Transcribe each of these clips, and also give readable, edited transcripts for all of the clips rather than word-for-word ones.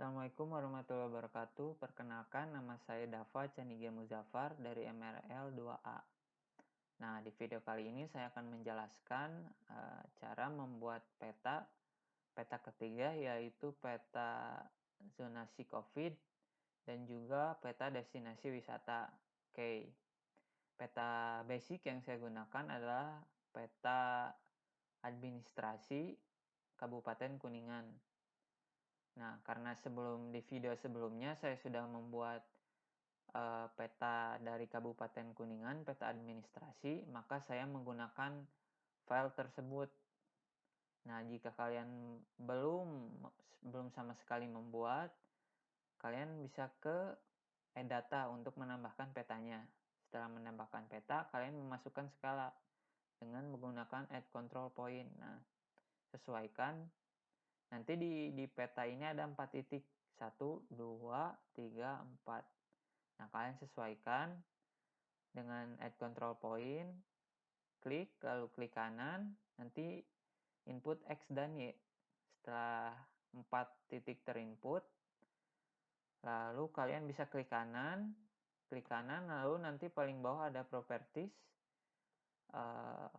Assalamualaikum warahmatullahi wabarakatuh. Perkenalkan, nama saya Dava Canigia Muzaffar dari MRL 2A. Nah, di video kali ini saya akan menjelaskan cara membuat peta ketiga, yaitu peta zonasi COVID dan juga peta destinasi wisata. Oke, peta basic yang saya gunakan adalah peta administrasi Kabupaten Kuningan. Nah, karena di video sebelumnya saya sudah membuat peta dari Kabupaten Kuningan, peta administrasi, maka saya menggunakan file tersebut. Nah, jika kalian belum sama sekali membuat, kalian bisa ke Add Data untuk menambahkan petanya. Setelah menambahkan peta, kalian memasukkan skala dengan menggunakan Add Control Point. Nah, sesuaikan. Nanti di peta ini ada 4 titik. 1, 2, 3, 4. Nah, kalian sesuaikan dengan Add Control Point. Klik, lalu klik kanan. Nanti input X dan Y. Setelah 4 titik terinput, lalu kalian bisa klik kanan, lalu nanti paling bawah ada Properties.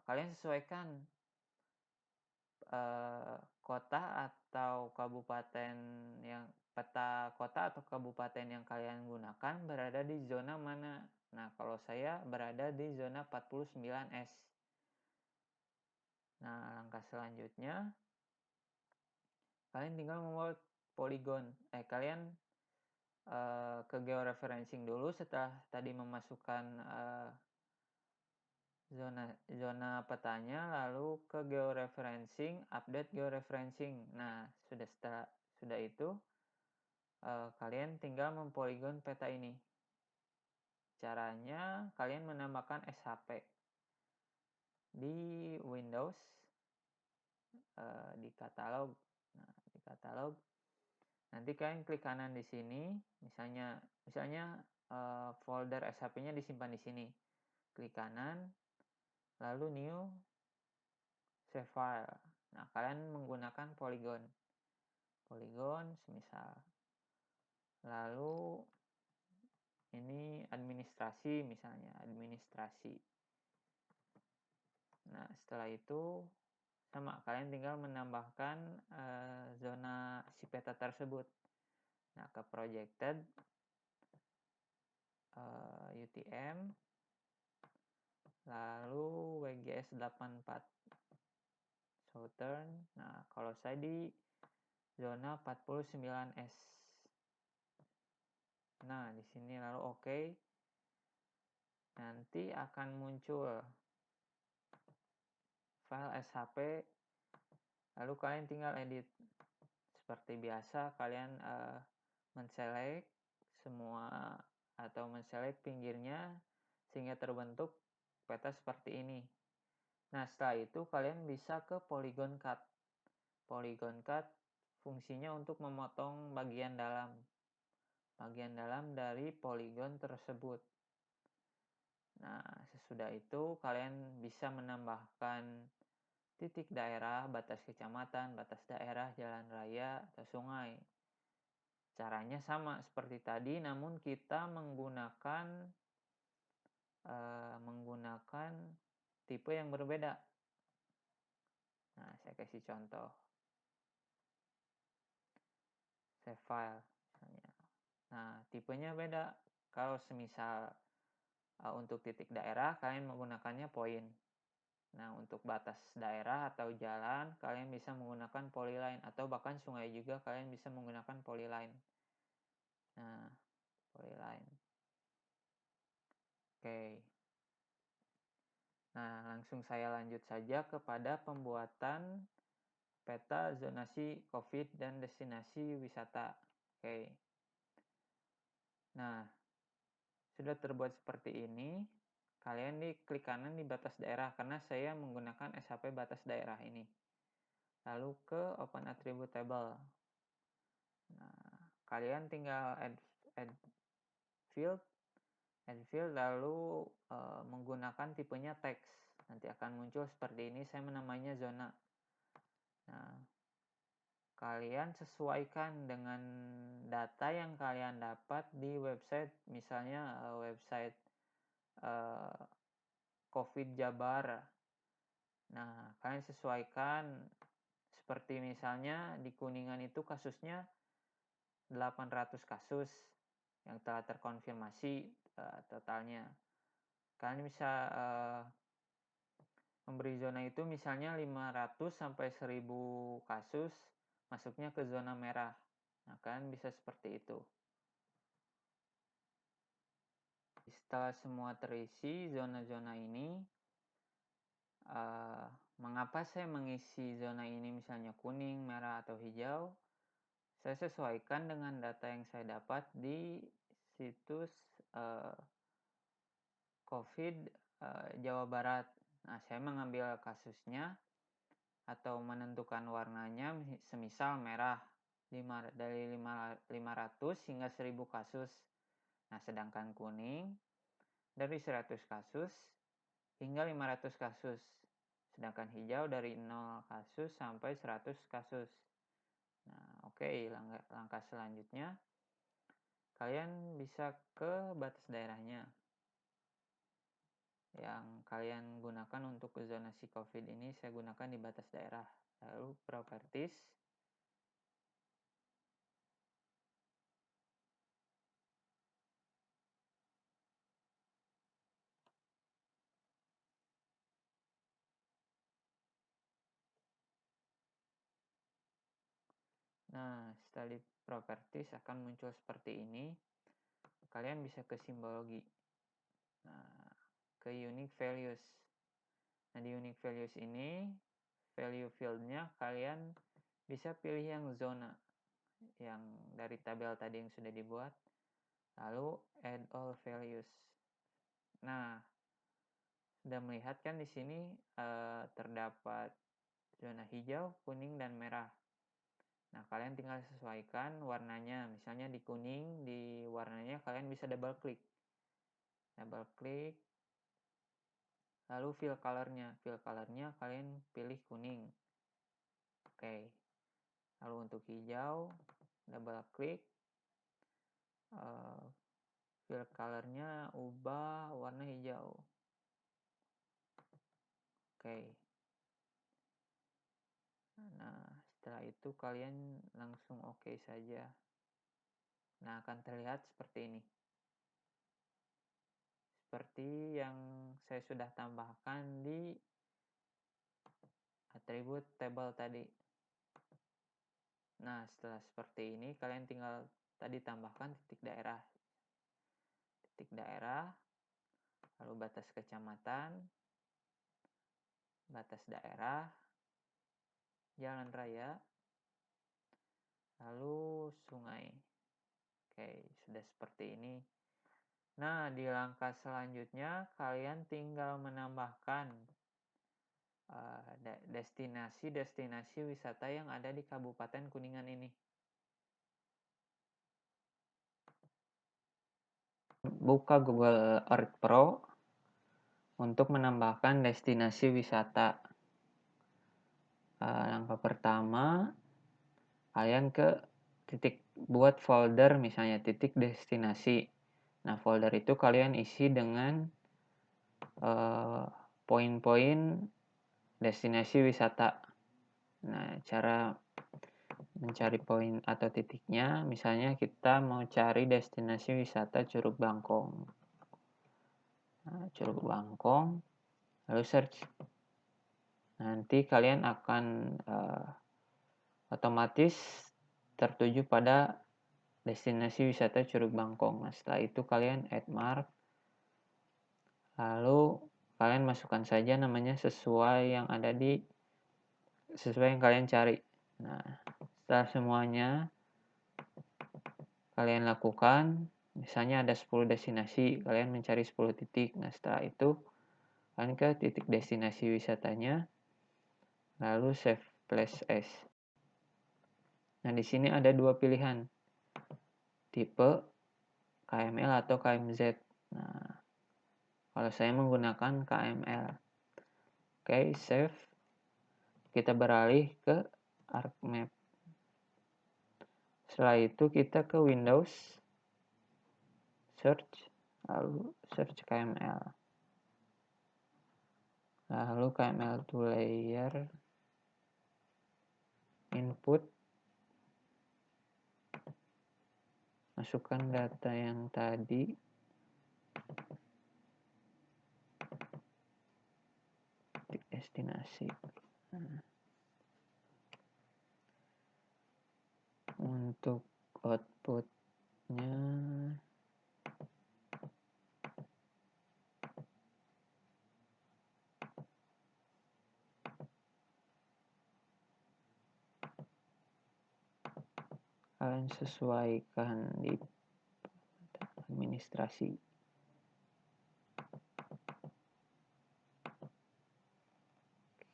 Kalian sesuaikan kota atau kabupaten peta kota atau kabupaten yang kalian gunakan berada di zona mana. Nah, kalau saya berada di zona 49S. Nah, langkah selanjutnya kalian tinggal membuat poligon. Kalian ke georeferencing dulu setelah tadi memasukkan zona petanya, lalu ke georeferencing, update georeferencing. Nah, sudah itu kalian tinggal mempoligon peta ini. Caranya kalian menambahkan SHP di Windows, di katalog. Nah, di katalog nanti kalian klik kanan di sini, misalnya folder SHP-nya disimpan di sini. Klik kanan, lalu new, save file. Nah, kalian menggunakan polygon semisal. Lalu ini administrasi, misalnya administrasi. Nah, setelah itu sama, kalian tinggal menambahkan zona si peta tersebut. Nah, ke projected, UTM, lalu WGS 84 Southern. Nah, kalau saya di zona 49S. Nah, di sini lalu OK. Nanti akan muncul file SHP, lalu kalian tinggal edit. Seperti biasa, kalian men-select semua atau men-select pinggirnya sehingga terbentuk peta seperti ini. Nah, setelah itu kalian bisa ke Polygon Cut. Polygon Cut fungsinya untuk memotong bagian dalam dari poligon tersebut. Nah, sesudah itu kalian bisa menambahkan titik daerah, batas kecamatan, batas daerah, jalan raya, atau sungai. Caranya sama seperti tadi, namun kita menggunakan tipe yang berbeda. Nah, saya kasih contoh. Save file, misalnya. Nah, tipenya beda. Kalau semisal untuk titik daerah, kalian menggunakannya point. Nah, untuk batas daerah atau jalan, kalian bisa menggunakan polyline. Atau bahkan sungai juga, kalian bisa menggunakan polyline. Nah, polyline. Oke. Nah, langsung saya lanjut saja kepada pembuatan peta zonasi COVID dan destinasi wisata. Oke. Nah, sudah terbuat seperti ini. Kalian klik kanan di batas daerah, karena saya menggunakan SHP batas daerah ini. Lalu ke Open Attribute Table. Nah, kalian tinggal add field, lalu menggunakan tipenya teks. Nanti akan muncul seperti ini, saya menamainya zona. Nah, kalian sesuaikan dengan data yang kalian dapat di website, misalnya website COVID Jabar. Nah, kalian sesuaikan, seperti misalnya di Kuningan itu kasusnya 800 kasus yang telah terkonfirmasi totalnya. Kalian bisa memberi zona itu misalnya 500 sampai 1000 kasus masuknya ke zona merah. Nah, kalian bisa seperti itu. Setelah semua terisi zona-zona ini, mengapa saya mengisi zona ini misalnya kuning, merah, atau hijau? Saya sesuaikan dengan data yang saya dapat di situs COVID Jawa Barat. Nah, saya mengambil kasusnya atau menentukan warnanya, semisal merah dari 500 hingga 1000 kasus. Nah, sedangkan kuning dari 100 kasus hingga 500 kasus. Sedangkan hijau dari 0 kasus sampai 100 kasus. Nah, oke, langkah selanjutnya kalian bisa ke batas daerahnya. Yang kalian gunakan untuk zonasi COVID ini saya gunakan di batas daerah. Lalu properties. Nah, setelah di properties akan muncul seperti ini. Kalian bisa ke simbologi. Nah, ke unique values. Nah, di unique values ini, value field-nya kalian bisa pilih yang zona, yang dari tabel tadi yang sudah dibuat. Lalu add all values. Nah, sudah melihat kan di sini terdapat zona hijau, kuning, dan merah. Nah, kalian tinggal sesuaikan warnanya. Misalnya di kuning, di warnanya kalian bisa double klik. Double klik. Lalu fill color-nya. Fill color-nya kalian pilih kuning. Oke. Lalu untuk hijau, double klik. Fill color-nya ubah warna hijau. Oke. Nah, setelah itu kalian langsung oke saja. Nah, akan terlihat seperti ini. Seperti yang saya sudah tambahkan di atribut table tadi. Nah, setelah seperti ini, kalian tinggal tadi tambahkan titik daerah. Titik daerah, lalu batas kecamatan, batas daerah, jalan raya, lalu sungai. Oke, sudah seperti ini. Nah, di langkah selanjutnya, kalian tinggal menambahkan destinasi-destinasi wisata yang ada di Kabupaten Kuningan ini. Buka Google Earth Pro untuk menambahkan destinasi wisata. Langkah pertama, kalian buat folder misalnya titik destinasi. Nah, folder itu kalian isi dengan poin-poin destinasi wisata. Nah, cara mencari poin atau titiknya, misalnya kita mau cari destinasi wisata Curug Bangkong. Nah, Curug Bangkong, lalu search. Nanti kalian akan otomatis tertuju pada destinasi wisata Curug Bangkong. Nah, setelah itu kalian add mark, lalu kalian masukkan saja namanya sesuai yang kalian cari. Nah, setelah semuanya kalian lakukan, misalnya ada 10 destinasi, kalian mencari 10 titik. Nah, setelah itu kalian ke titik destinasi wisatanya, lalu save place as. Nah, di sini ada dua pilihan, tipe KML atau KMZ. Nah, kalau saya menggunakan KML. Oke, save. Kita beralih ke ArcMap. Setelah itu kita ke Windows, search, lalu search KML. Lalu KML to layer, input, masukkan data yang tadi, destinasi. Untuk outputnya kalian sesuaikan di administrasi.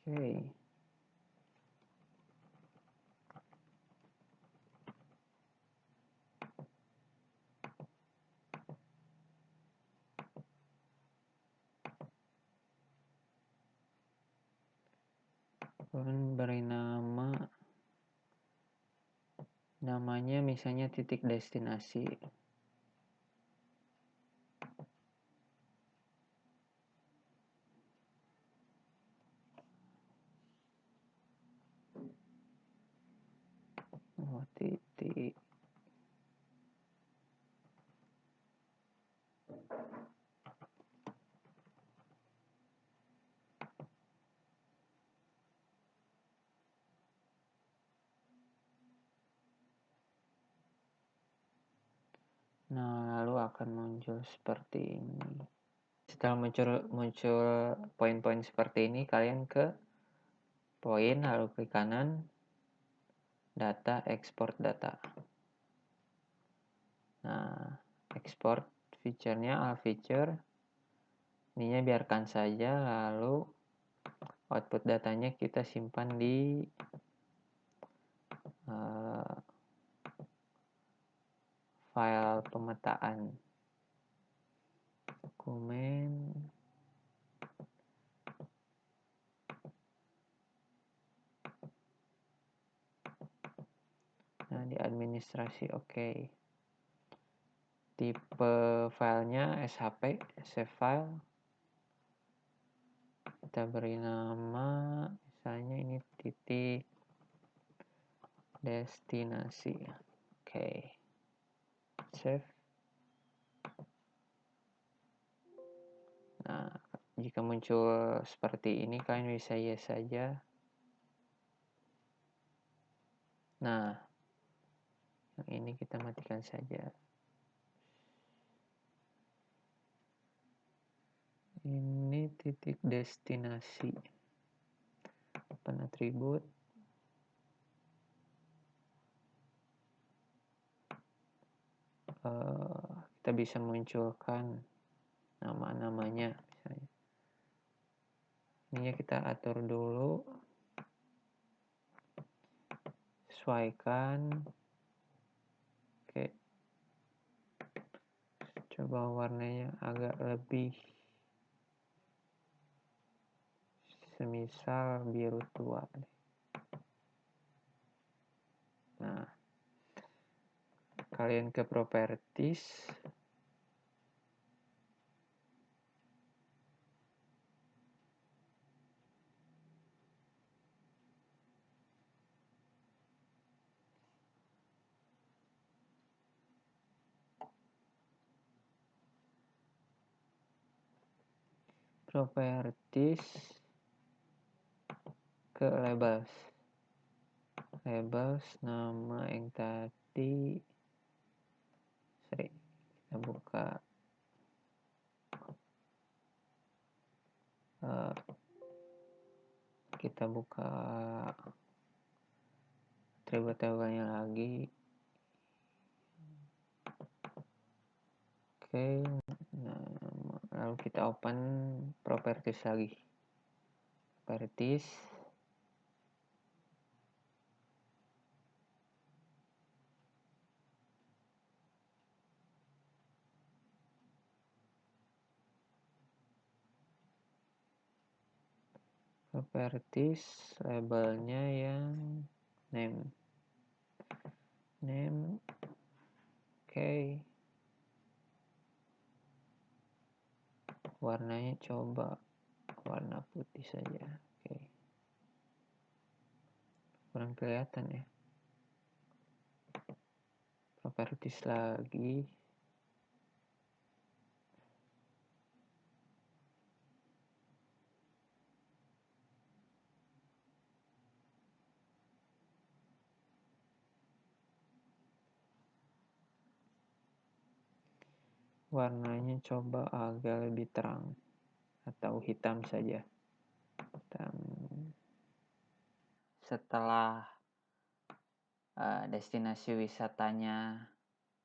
Oke. Kalian beri namanya misalnya titik destinasi. Titik. Nah, lalu akan muncul seperti ini. Setelah muncul poin-poin seperti ini, kalian ke poin, lalu klik kanan, data, export data. Nah, export feature-nya all feature. Ininya biarkan saja, lalu output datanya kita simpan di file pemetaan. Dokumen. Nah, di administrasi oke. Tipe filenya SHP, save file. Kita beri nama, misalnya ini titik destinasi. Oke. Save. Nah, jika muncul seperti ini, kalian bisa yes saja. Nah, yang ini kita matikan saja. Ini titik destinasi. Open atribut. Kita bisa munculkan nama-namanya misalnya. Ini kita atur dulu. Sesuaikan. Oke. Coba warnanya agak lebih, semisal biru tua. Nah, kalian ke properties. Properties ke labels. Labels nama yang tadi. Kita buka atribut-atributnya lagi. Oke, nah, lalu kita open properties lagi. Properties. Properties labelnya yang name. name. Oke. Warnanya coba warna putih saja. Oke. Kurang kelihatan ya. Properties lagi. Warnanya coba agak lebih terang atau hitam saja. Hitam. Setelah destinasi wisatanya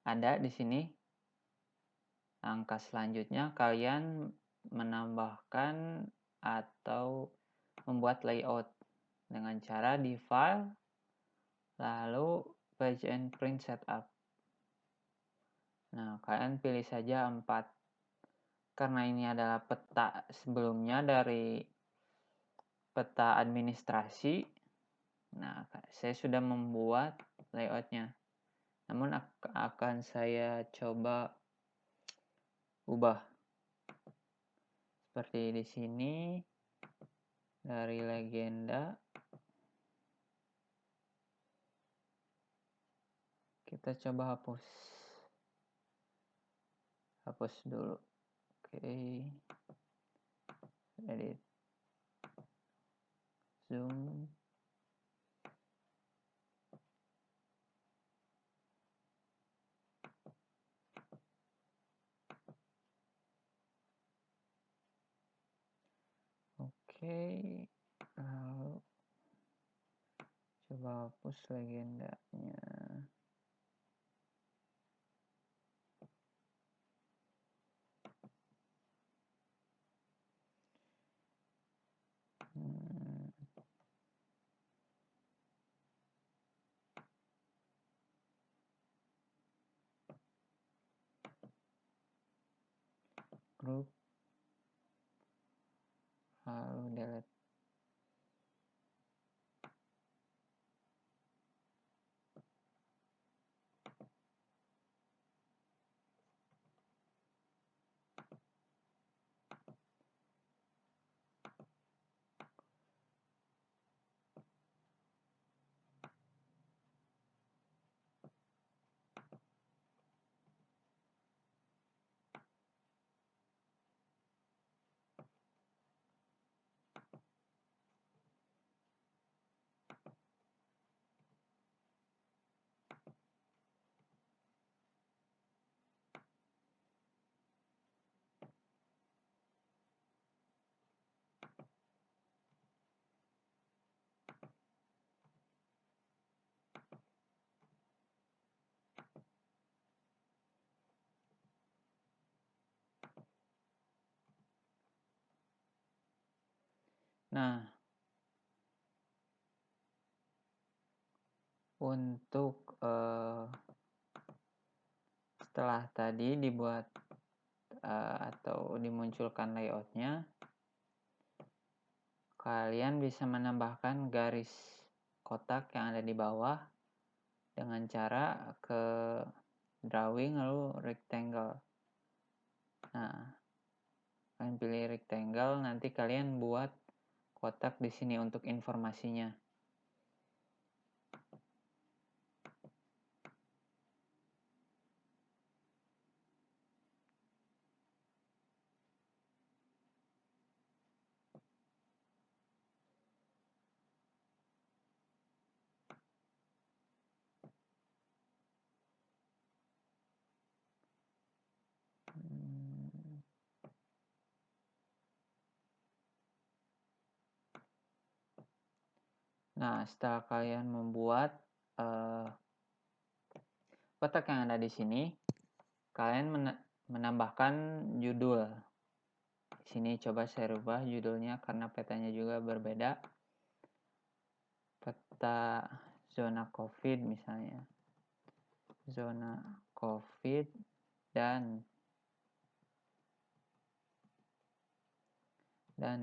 ada di sini, langkah selanjutnya kalian menambahkan atau membuat layout dengan cara di file, lalu page and print setup. Nah, kalian pilih saja 4. Karena ini adalah peta sebelumnya dari peta administrasi. Nah, saya sudah membuat layoutnya. Namun akan saya coba ubah. Seperti di sini dari legenda kita coba hapus dulu. Oke. Edit. Zoom. Oke. Lalu coba hapus legendanya. Group. Lalu delete. Nah, untuk setelah tadi dibuat atau dimunculkan layoutnya, kalian bisa menambahkan garis kotak yang ada di bawah dengan cara ke drawing lalu rectangle. Nah, kalian pilih rectangle, nanti kalian buat kotak di sini untuk informasinya. Nah, setelah kalian membuat kotak yang ada di sini, kalian menambahkan judul. Di sini coba saya rubah judulnya karena petanya juga berbeda. Peta zona COVID misalnya. Zona COVID dan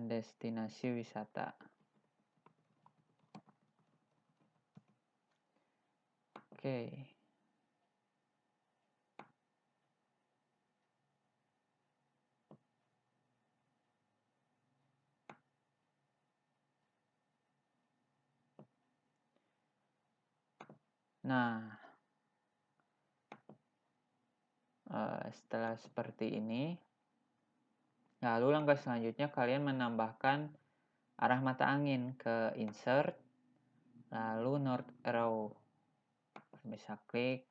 destinasi wisata. Oke. Nah, setelah seperti ini, lalu langkah selanjutnya kalian menambahkan arah mata angin ke insert, lalu north arrow. Bisa klik,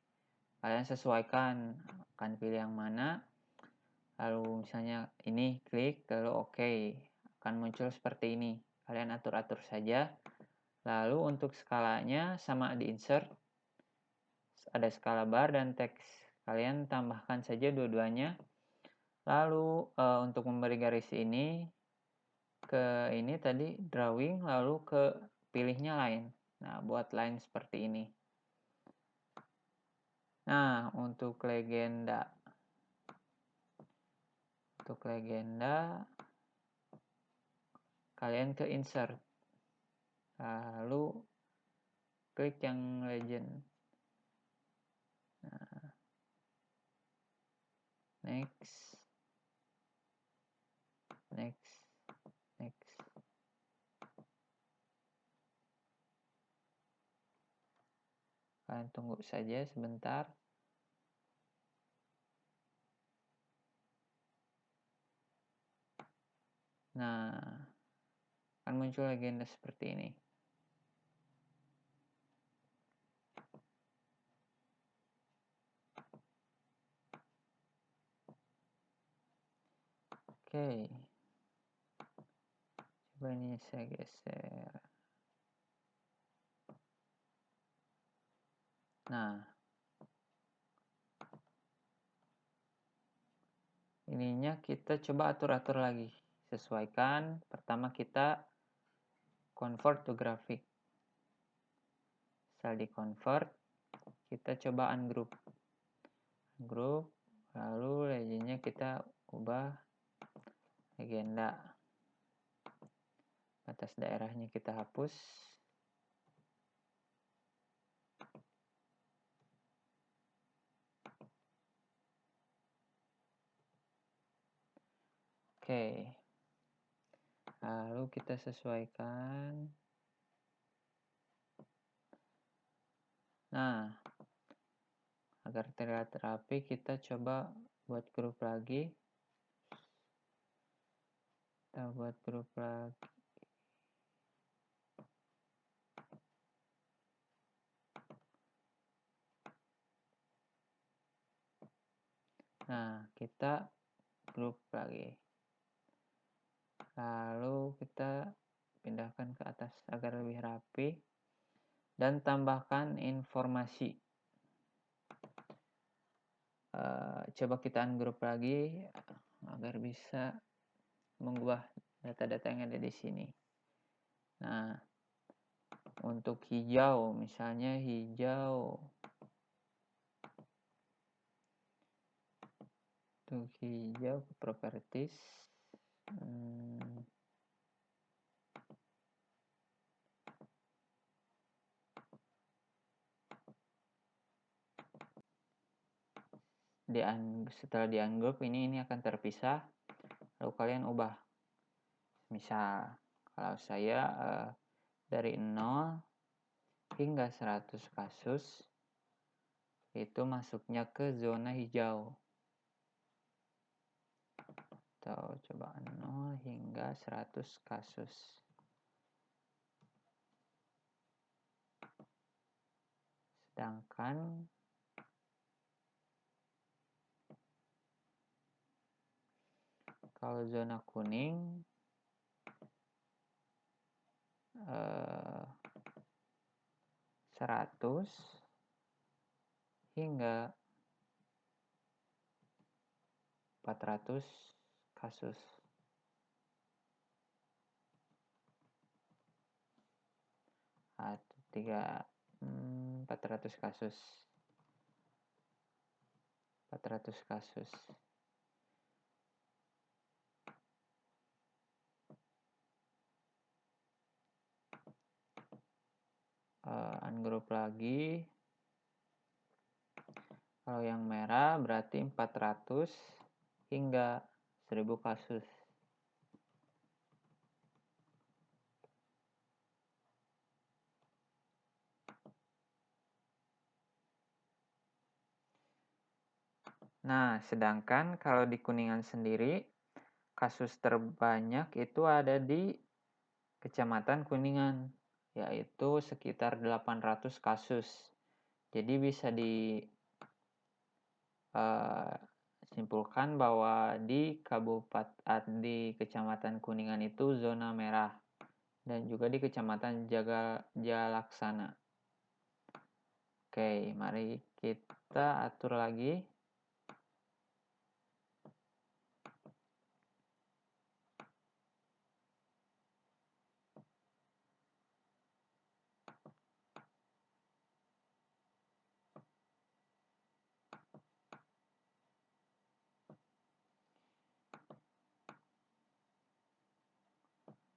kalian sesuaikan akan pilih yang mana. Lalu misalnya ini klik, lalu oke, akan muncul seperti ini. Kalian atur-atur saja. Lalu untuk skalanya sama di insert, ada skala bar dan teks. Kalian tambahkan saja dua-duanya. Lalu untuk memberi garis ini ke ini tadi drawing, lalu ke pilihnya line. Nah, buat line seperti ini. Nah, untuk legenda kalian ke insert, lalu klik yang legend. Nah, next. Kalian tunggu saja sebentar. Nah, akan muncul legenda seperti ini. Oke. Coba ini saya geser. Nah, ininya kita coba atur-atur lagi. Sesuaikan. Pertama kita convert to graphic. Setelah di convert, kita coba ungroup. Lalu legendnya kita ubah legenda. Batas daerahnya kita hapus. Oke. Lalu kita sesuaikan. Nah, agar terlihat rapi, kita coba buat grup lagi. Kita buat grup lagi. Nah, kita grup lagi. Lalu kita pindahkan ke atas agar lebih rapi. Dan tambahkan informasi. Coba kita ungroup lagi agar bisa mengubah data-data yang ada di sini. Nah, untuk hijau, misalnya hijau. Untuk hijau ke properties. Setelah di ungroup ini akan terpisah. Lalu kalian ubah. Misal, kalau saya dari 0 hingga 100 kasus itu masuknya ke zona hijau. Atau coba 0 hingga 100 kasus. Sedangkan kalau zona kuning 100 hingga 400 kasus. Atau 400 kasus. 400 kasus. Ungroup lagi. Kalau yang merah berarti 400 hingga 1000 kasus. Nah, sedangkan kalau di Kuningan sendiri, kasus terbanyak itu ada di Kecamatan Kuningan, yaitu sekitar 800 kasus. Jadi bisa disimpulkan bahwa di Kecamatan Kuningan itu zona merah dan juga di Kecamatan Jalaksana. Oke, mari kita atur lagi.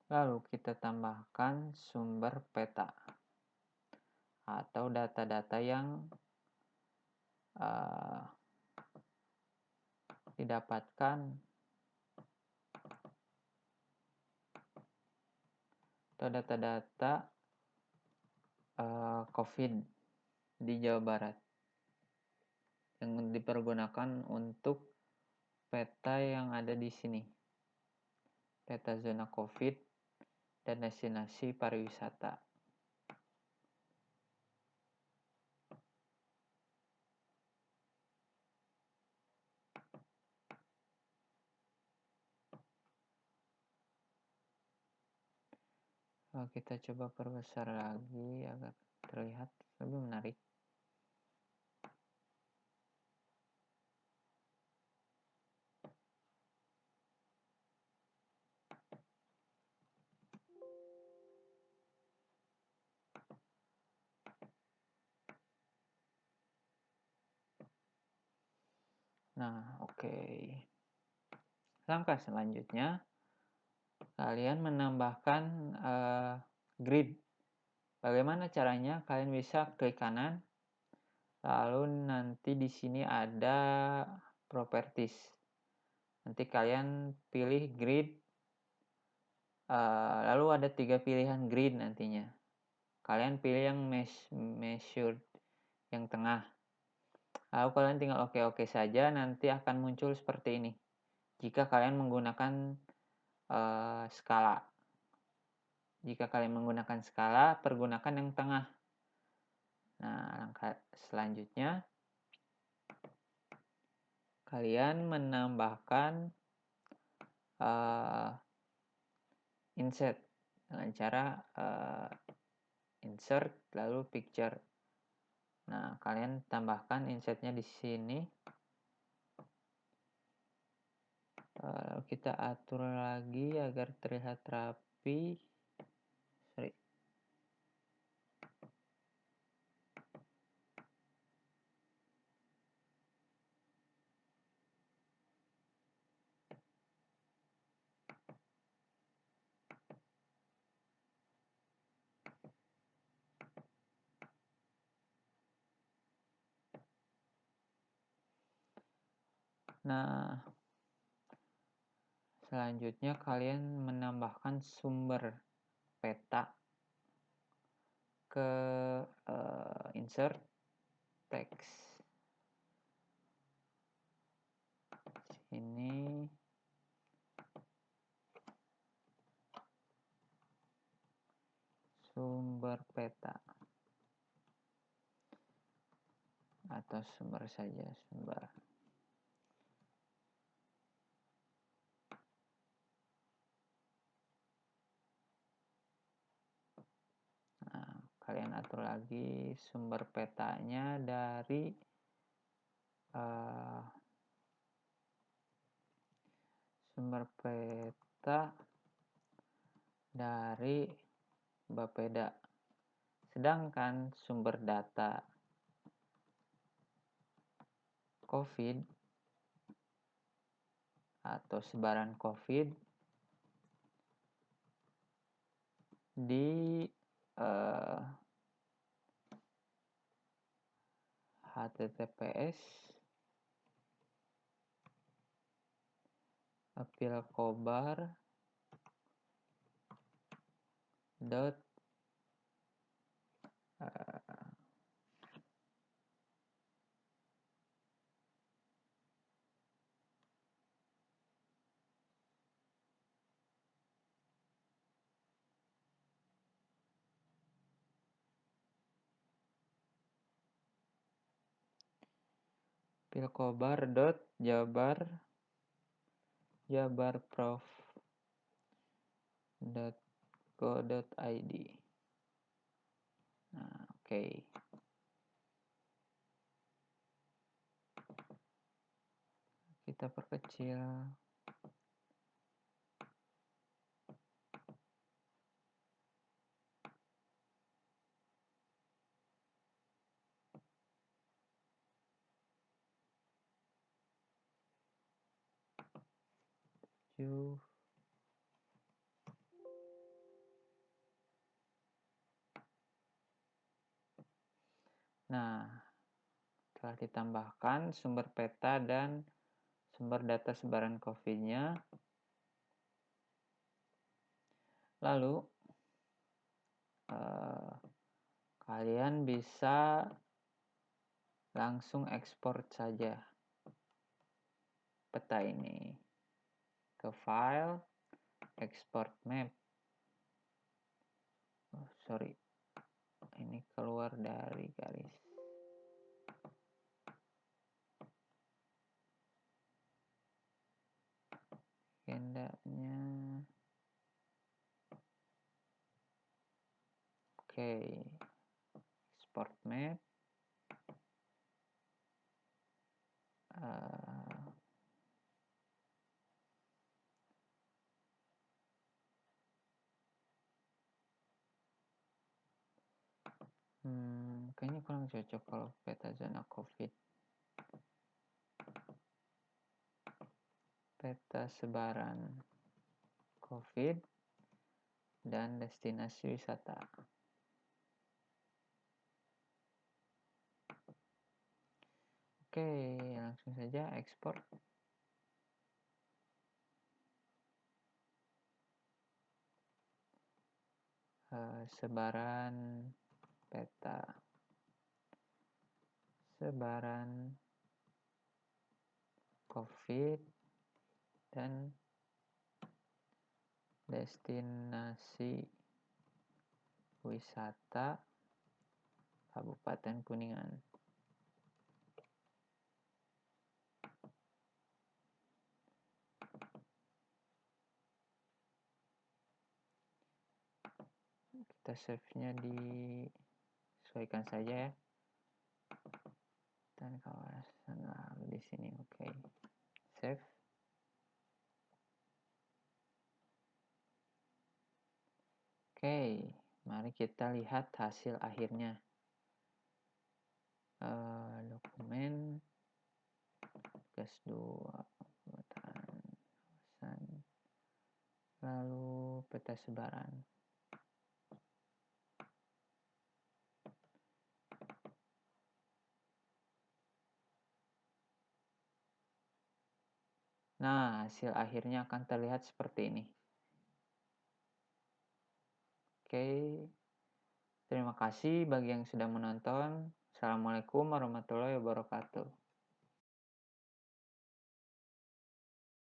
Lalu kita tambahkan sumber peta atau data-data yang didapatkan atau data-data COVID di Jawa Barat yang dipergunakan untuk peta yang ada di sini, peta zona COVID dan destinasi pariwisata. Kita coba perbesar lagi agar terlihat lebih menarik. Nah, oke. Langkah selanjutnya, kalian menambahkan grid. Bagaimana caranya? Kalian bisa klik kanan, lalu nanti di sini ada properties. Nanti kalian pilih grid, lalu ada 3 pilihan grid nantinya. Kalian pilih yang measured, yang tengah. Lalu kalian tinggal oke saja, nanti akan muncul seperti ini. Jika kalian menggunakan skala. Jika kalian menggunakan skala, pergunakan yang tengah. Nah, langkah selanjutnya, kalian menambahkan insert dengan cara insert lalu picture. Nah, kalian tambahkan insertnya di sini. Lalu kita atur lagi agar terlihat rapi. Nah, selanjutnya kalian menambahkan sumber peta ke insert text. Ini sumber peta atau sumber saja sumber. Nah, kalian atur lagi sumber petanya dari sumber peta dari Bapeda. Sedangkan sumber data COVID atau sebaran COVID di https pilkobar dot pilkobar.jabarprof.go.id. Nah, oke. Kita perkecil. Nah, telah ditambahkan sumber peta dan sumber data sebaran COVID-nya. Lalu, kalian bisa langsung ekspor saja peta ini ke file, export map. Ini keluar dari garis. Agendanya. Oke. Export map. Kayaknya kurang cocok kalau peta zona COVID. Peta sebaran COVID dan destinasi wisata. Oke, langsung saja ekspor. Sebaran peta. Sebaran COVID dan destinasi wisata Kabupaten Kuningan. Kita save-nya disesuaikan saja ya. Dan kawasan lalu di sini, oke. Save. Oke, mari kita lihat hasil akhirnya. Dokumen tugas 2 pemetaan kawasan, lalu peta sebaran. Nah, hasil akhirnya akan terlihat seperti ini. Oke, terima kasih bagi yang sudah menonton. Assalamualaikum warahmatullahi wabarakatuh.